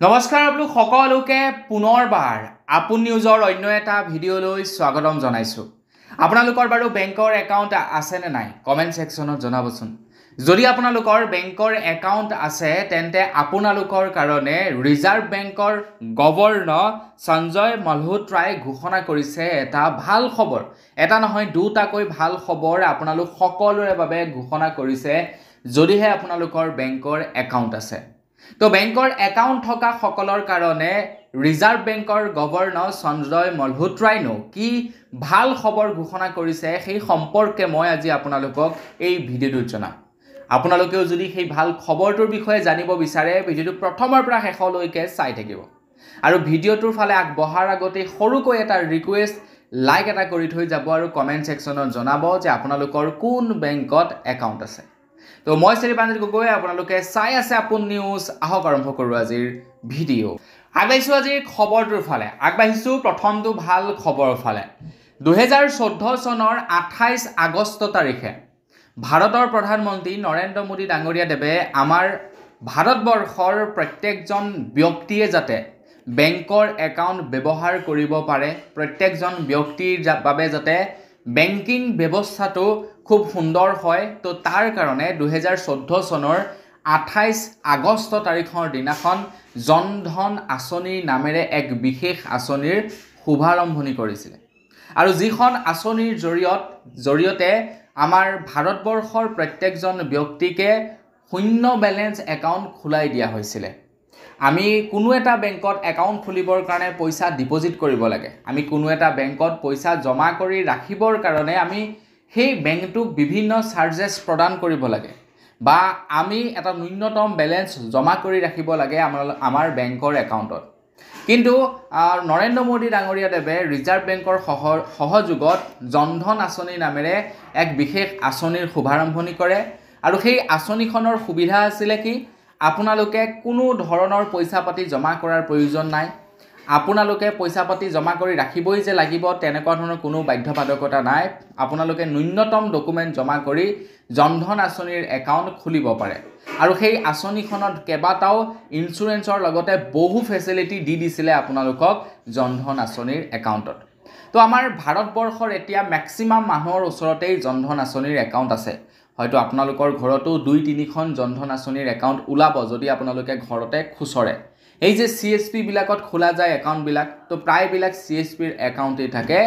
নমস্কাৰ আপোনালোক সকলোকে পুনৰবাৰ আপোন নিউজৰ অন্য এটা ভিডিঅ'লৈ স্বাগতম জনাইছো। আপোনালোকৰ বাৰু বেংকৰ একাউণ্ট আছে নে নাই কমেন্ট সেকশনত জনাবচোন। যদি আপোনালোকৰ বেংকৰ একাউণ্ট আছে তেন্তে আপোনালোকৰ কাৰণে ৰিজাৰ্ভ বেংকৰ গভৰ্ণৰ সঞ্জয় মালহোত্ৰাই ঘোষণা কৰিছে এটা ভাল খবৰ। এটা নহয় দুটাকৈ ভাল খবৰ আপোনালোক সকলোৰে বাবে ঘোষণা কৰিছে যদিহে আপোনালোকৰ বেংকৰ একাউণ্ট আছে। তো বেংকৰ একাউণ্ট থকা সকলৰ কাৰণে ৰিজাৰ্ভ বেংকৰ গভৰ্ণৰ সঞ্জয় মালহোত্ৰাইনো কি ভাল খবৰ ঘোষণা কৰিছে সেই সম্পৰ্কে মই আজি আপোনালোকক এই ভিডিঅ'টোত জনাম। আপোনালোকেও যদি সেই ভাল খবৰটোৰ বিষয়ে জানিব বিচাৰে ভিডিঅ'টো প্ৰথমৰ পৰা শেষলৈকে চাই থাকিব। আৰু ভিডিঅ'টোৰ ফালে আগবঢ়াৰ আগতে সৰুকৈ এটা ৰিকুৱেষ্ট লাইক এটা কৰি থৈ যাব আৰু কমেন্ট সেকশনত জনাব যে আপোনালোকৰ কোন বেংকত একাউণ্ট আছে। তো মই শ্ৰীপাঞ্জিত গগৈ আপোনালোকে চাই আছে আপোন নিউজ। আহক আৰম্ভ কৰোঁ আজিৰ ভিডিঅ'। আগবাঢ়িছোঁ আজিৰ খবৰটোৰ ফালে। আগবাঢ়িছোঁ প্ৰথমটো ভাল খবৰৰ ফালে। 2014 চনৰ 28 আগষ্ট তাৰিখে ভাৰতৰ প্ৰধানমন্ত্ৰী নৰেন্দ্ৰ মোদী ডাঙৰীয়াদেৱে আমাৰ ভাৰতবৰ্ষৰ প্ৰত্যেকজন ব্যক্তিয়ে যাতে বেংকৰ একাউণ্ট ব্যৱহাৰ কৰিব পাৰে, প্ৰত্যেকজন ব্যক্তিৰ বাবে যাতে বেংকিং ব্যৱস্থাটো খুব সুন্দৰ হয়, তো তাৰ কাৰণে 2014 চনৰ 28 আগষ্ট তাৰিখৰ দিনাখন জনধন আঁচনিৰ নামেৰে এক বিশেষ আঁচনিৰ শুভাৰম্ভণি কৰিছিলে। আৰু যিখন আঁচনিৰ জৰিয়তে আমাৰ ভাৰতবৰ্ষৰ প্ৰত্যেকজন ব্যক্তিকে শূন্য বেলেঞ্চ একাউণ্ট খোলাই দিয়া হৈছিলে। আমি কোনো এটা বেংকত একাউণ্ট খুলিবৰ কাৰণে পইচা ডিপজিট কৰিব লাগে, আমি কোনো এটা বেংকত পইচা জমা কৰি ৰাখিবৰ কাৰণে আমি সেই বেংকটোক বিভিন্ন চাৰ্জেছ প্ৰদান কৰিব লাগে বা আমি এটা ন্যূনতম বেলেঞ্চ জমা কৰি ৰাখিব লাগে আমাৰ বেংকৰ একাউণ্টত। কিন্তু নৰেন্দ্ৰ মোদী ডাঙৰীয়াদেৱে ৰিজাৰ্ভ বেংকৰ সহযোগত জনধন আঁচনি নামেৰে এক বিশেষ আঁচনিৰ শুভাৰম্ভণি কৰে। আৰু সেই আঁচনিখনৰ সুবিধা আছিলে কি, আপোনালোকে কোনো ধৰণৰ পইচা পাতি জমা কৰাৰ প্ৰয়োজন নাই, আপোনালোকে পইচা পাতি জমা কৰি ৰাখিবই যে লাগিব তেনেকুৱা ধৰণৰ কোনো বাধ্যবাধকতা নাই। আপোনালোকে ন্যূনতম ডকুমেণ্ট জমা কৰি জনধন আঁচনিৰ একাউণ্ট খুলিব পাৰে। আৰু সেই আঁচনিখনত কেইবাটাও ইঞ্চুৰেঞ্চৰ লগতে বহু ফেচিলিটি দি দিছিলে আপোনালোকক জনধন আঁচনিৰ একাউণ্টত। তো আমাৰ ভাৰতবৰ্ষৰ এতিয়া মেক্সিমাম মানুহৰ ওচৰতেই জনধন আঁচনিৰ একাউণ্ট আছে। হয়তো আপোনালোকৰ ঘৰতো 2-3খন জনধন আঁচনিৰ একাউণ্ট ওলাব যদি আপোনালোকে ঘৰতে খুচৰে। এই যে CSP বিলাকত খোলা যায় একাউণ্টবিলাক, তো প্ৰায়বিলাক CSPৰ একাউণ্টেই থাকে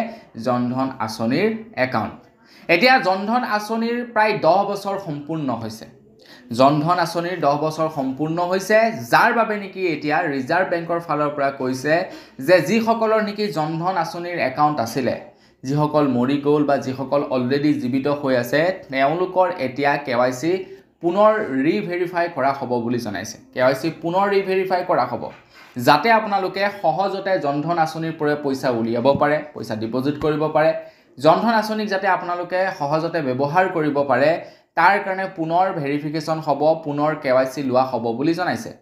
জনধন আঁচনিৰ একাউণ্ট। এতিয়া জনধন আঁচনিৰ প্ৰায় 10 বছৰ সম্পূৰ্ণ হৈছে। জনধন আঁচনিৰ 10 বছৰ সম্পূৰ্ণ হৈছে, যাৰ বাবে নেকি এতিয়া ৰিজাৰ্ভ বেংকৰ ফালৰ পৰা কৈছে যে যিসকলৰ নেকি জনধন আঁচনিৰ একাউণ্ট আছিলে, যিসকল মৰি গ'ল বা যিসকল অলৰেডি জীৱিত হৈ আছে, তেওঁলোকৰ এতিয়া KYC পুনৰ ৰিভেৰিফাই কৰা হ'ব বুলি জনাইছে। KYC পুনৰ ৰিভেৰিফাই কৰা হ'ব যাতে আপোনালোকে সহজতে জনধন আঁচনিৰ পৰা পইচা উলিয়াব পাৰে, পইচা ডিপজিট কৰিব পাৰে, জনধন আঁচনিক যাতে আপোনালোকে সহজতে ব্যৱহাৰ কৰিব পাৰে, তাৰ কাৰণে পুনৰ ভেৰিফিকেশ্যন হ'ব, পুনৰ KYC লোৱা হ'ব বুলি জনাইছে।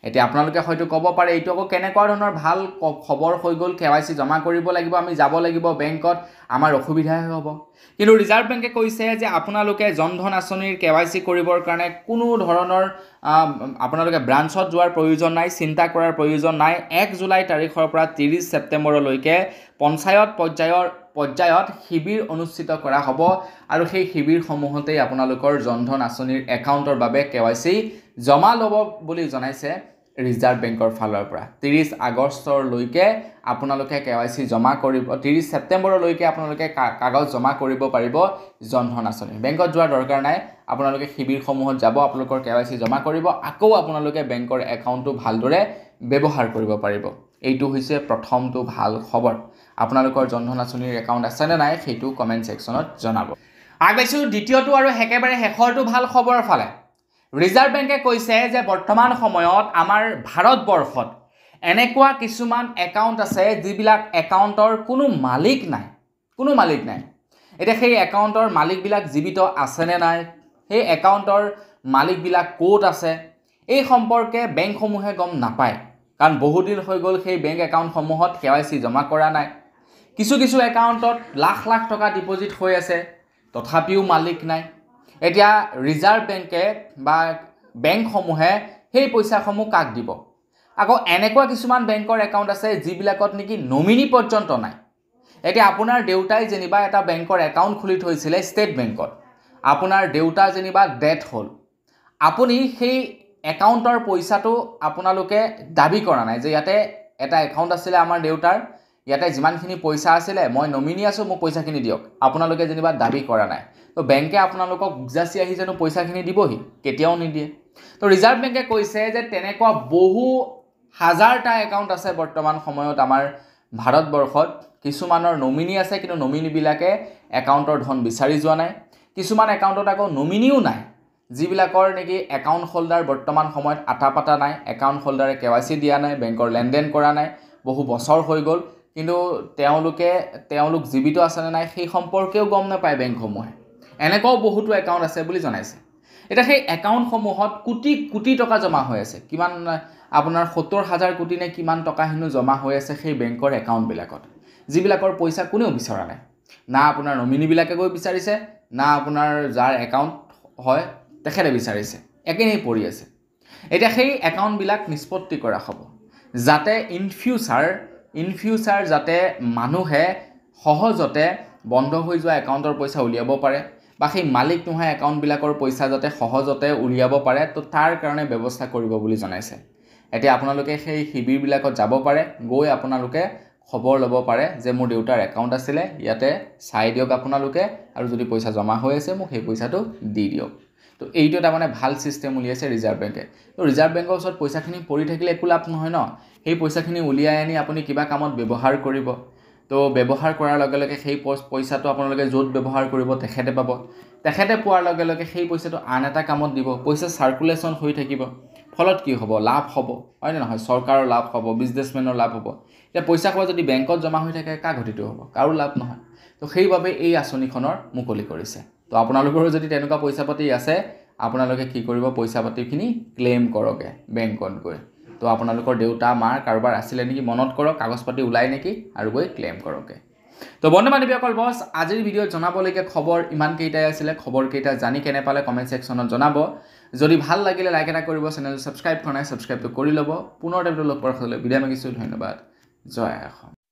এতিয়া আপোনালোকে হয়তো ক'ব পাৰে এইটো আকৌ কেনেকুৱা ধৰণৰ ভাল খবৰ হৈ গ'ল, KYC জমা কৰিব লাগিব, আমি যাব লাগিব বেংকত, আমাৰ অসুবিধাহে হ'ব। কিন্তু ৰিজাৰ্ভ বেংকে কৈছে যে আপোনালোকে জনধন আঁচনিৰ KYC কৰিবৰ কাৰণে কোনো ধৰণৰ আপোনালোকে ব্ৰাঞ্চত যোৱাৰ প্ৰয়োজন নাই, চিন্তা কৰাৰ প্ৰয়োজন নাই। 1 জুলাই তাৰিখৰ পৰা 30 ছেপ্টেম্বৰলৈকে পঞ্চায়ত পৰ্যায়ত শিবিৰ অনুষ্ঠিত কৰা হ'ব আৰু সেই শিবিৰসমূহতেই আপোনালোকৰ জনধন আঁচনিৰ একাউণ্টৰ বাবে KYC জমা ল'ব বুলি জনাইছে ৰিজাৰ্ভ বেংকৰ ফালৰ পৰা। 30 আগষ্টলৈকে আপোনালোকে KYC জমা কৰিব, 30 ছেপ্টেম্বৰলৈকে আপোনালোকে কাগজ জমা কৰিব পাৰিব জনধন আঁচনি। বেংকত যোৱাৰ দৰকাৰ নাই, আপোনালোকে শিবিৰসমূহত যাব, আপোনালোকৰ KYC জমা কৰিব, আকৌ আপোনালোকে বেংকৰ একাউণ্টটো ভালদৰে ব্যৱহাৰ কৰিব পাৰিব। এইটো হৈছে প্ৰথমটো ভাল খবৰ। আপোনালোকৰ জনধন আঁচনিৰ একাউণ্ট আছে নে নাই সেইটো কমেণ্ট ছেকশ্যনত জনাব। আগবাঢ়িছোঁ দ্বিতীয়টো আৰু একেবাৰে শেষৰটো ভাল খবৰৰ ফালে। ৰিজাৰ্ভ বেংকে কৈছে যে বৰ্তমান সময়ত আমাৰ ভাৰতবৰ্ষত এনেকুৱা কিছুমান একাউণ্ট আছে যিবিলাক একাউণ্টৰ কোনো মালিক নাই। এতিয়া সেই একাউণ্টৰ মালিকবিলাক জীৱিত আছেনে নাই, সেই একাউণ্টৰ মালিকবিলাক ক'ত আছে, এই সম্পৰ্কে বেংকসমূহে গম নাপায়। কাৰণ বহুদিন হৈ গ'ল সেই বেংক একাউণ্টসমূহত KYC জমা কৰা নাই। কিছু একাউণ্টত লাখ টকা ডিপজিট হৈ আছে, তথাপিও মালিক নাই। এতিয়া ৰিজাৰ্ভ বেংকে বা বেংকসমূহে সেই পইচাসমূহ কাক দিব? আকৌ এনেকুৱা কিছুমান বেংকৰ একাউণ্ট আছে যিবিলাকত নেকি নমিনি পৰ্যন্ত নাই। এতিয়া আপোনাৰ দেউতাই যেনিবা এটা বেংকৰ একাউণ্ট খুলি থৈছিলে ষ্টেট বেংকত, আপোনাৰ দেউতা যেনিবা ডেথ হ'ল, আপুনি সেই একাউণ্টৰ পইচাটো আপোনালোকে দাবী কৰা নাই যে ইয়াতে এটা একাউণ্ট আছিলে আমাৰ দেউতাৰ, ইয়াতে যিমানখিনি পইচা আছিলে মই নমিনি আছোঁ, মোক পইচাখিনি দিয়ক, আপোনালোকে যেনিবা দাবী কৰা নাই। তো বেংকে আপোনালোকক উপজাচি আহি জানো পইচাখিনি দিবহি? কেতিয়াও নিদিয়ে। তো ৰিজাৰ্ভ বেংকে কৈছে যে তেনেকুৱা বহু হাজাৰটা একাউণ্ট আছে বৰ্তমান সময়ত আমাৰ ভাৰতবৰ্ষত, কিছুমানৰ নমিনি আছে কিন্তু নমিনিবিলাকে একাউণ্টৰ ধন বিচাৰি যোৱা নাই, কিছুমান একাউণ্টত আকৌ নমিনিও নাই, যিবিলাকৰ নেকি একাউণ্ট হোল্ডাৰ বৰ্তমান সময়ত আটা পাতা নাই, একাউণ্ট হোল্ডাৰে KYC দিয়া নাই, বেংকৰ লেনদেন কৰা নাই, বহু বছৰ হৈ গ'ল, কিন্তু তেওঁলোক জীৱিত আছেনে নাই সেই সম্পৰ্কেও গম নাপায় বেংকসমূহে। এনেকুৱাও বহুতো একাউণ্ট আছে বুলি জনাইছে। এতিয়া সেই একাউণ্টসমূহত কোটি কোটি টকা জমা হৈ আছে, কিমান আপোনাৰ 70,000 কোটি নে কিমান টকা হেনো জমা হৈ আছে সেই বেংকৰ একাউণ্টবিলাকত, যিবিলাকৰ পইচা কোনেও বিচৰা নাই। না আপোনাৰ নমিনিবিলাকে গৈ বিচাৰিছে, না আপোনাৰ যাৰ একাউণ্ট হয় তেখেতে বিচাৰিছে, একেই পৰি আছে। এতিয়া সেই একাউণ্টবিলাক নিষ্পত্তি কৰা হ'ব যাতে ইন ফিউচাৰ যাতে মানুহে সহজতে বন্ধ হৈ যোৱা একাউণ্টৰ পইচা উলিয়াব পাৰে, বা সেই মালিক নোহোৱা একাউণ্টবিলাকৰ পইচা যাতে সহজতে উলিয়াব পাৰে, তো তাৰ কাৰণে ব্যৱস্থা কৰিব বুলি জনাইছে। এতিয়া আপোনালোকে সেই শিবিৰবিলাকত যাব পাৰে, গৈ আপোনালোকে খবৰ ল'ব পাৰে যে মোৰ দেউতাৰ একাউণ্ট আছিলে, ইয়াতে চাই দিয়ক আপোনালোকে, আৰু যদি পইচা জমা হৈ আছে মোক সেই পইচাটো দি দিয়ক। তো এইটো এটা মানে ভাল ছিষ্টেম উলিয়াইছে ৰিজাৰ্ভ বেংকে। তো ৰিজাৰ্ভ বেংকৰ ওচৰত পইচাখিনি পৰি থাকিলে একো লাভ নহয় ন, সেই পইচাখিনি উলিয়াই আনি আপুনি কিবা কামত ব্যৱহাৰ কৰিব। তো ব্যৱহাৰ কৰাৰ লগে লগে সেই পইচাটো আপোনালোকে য'ত ব্যৱহাৰ কৰিব তেখেতে পাব, তেখেতে পোৱাৰ লগে লগে সেই পইচাটো আন এটা কামত দিব, পইচা চাৰ্কুলেশ্যন হৈ থাকিব। ফলত কি হ'ব? লাভ হ'ব, হয়নে নহয়? চৰকাৰৰ লাভ হ'ব, বিজনেছমেনৰ লাভ হ'ব। এতিয়া পইচা কোৱা যদি বেংকত জমা হৈ থাকে কাৰ ঘটিত হ'ব? কাৰো লাভ নহয়। তো সেইবাবে এই আঁচনিখনৰ মুকলি কৰিছে। তো আপোনালোকৰো যদি তেনেকুৱা পইচা পাতি আছে, আপোনালোকে কি কৰিব? পইচা পাতিখিনি ক্লেইম কৰকে বেংকত গৈ। তো আপোনালোকৰ দেউতা মাৰ কাৰোবাৰ আছিলে নেকি মনত কৰক, কাগজ পাতি ওলাই নেকি, আৰু গৈ ক্লেইম কৰকে। তো বন্ধু বান্ধৱীসকল, বছ আজিৰ ভিডিঅ'ত জনাবলগীয়া খবৰ ইমানকেইটাই আছিলে। খবৰকেইটা জানি কেনে পালে কমেণ্ট ছেকশ্যনত জনাব। যদি ভাল লাগিলে লাইক এটা কৰিব, চেনেল ছাবস্ক্ৰাইব কৰা নাই ছাবস্ক্ৰাইবটো কৰি ল'ব। পুনৰ লগ পোৱাৰ হ'লে বিদায় মাগিছোঁ। ধন্যবাদ। জয় অসম।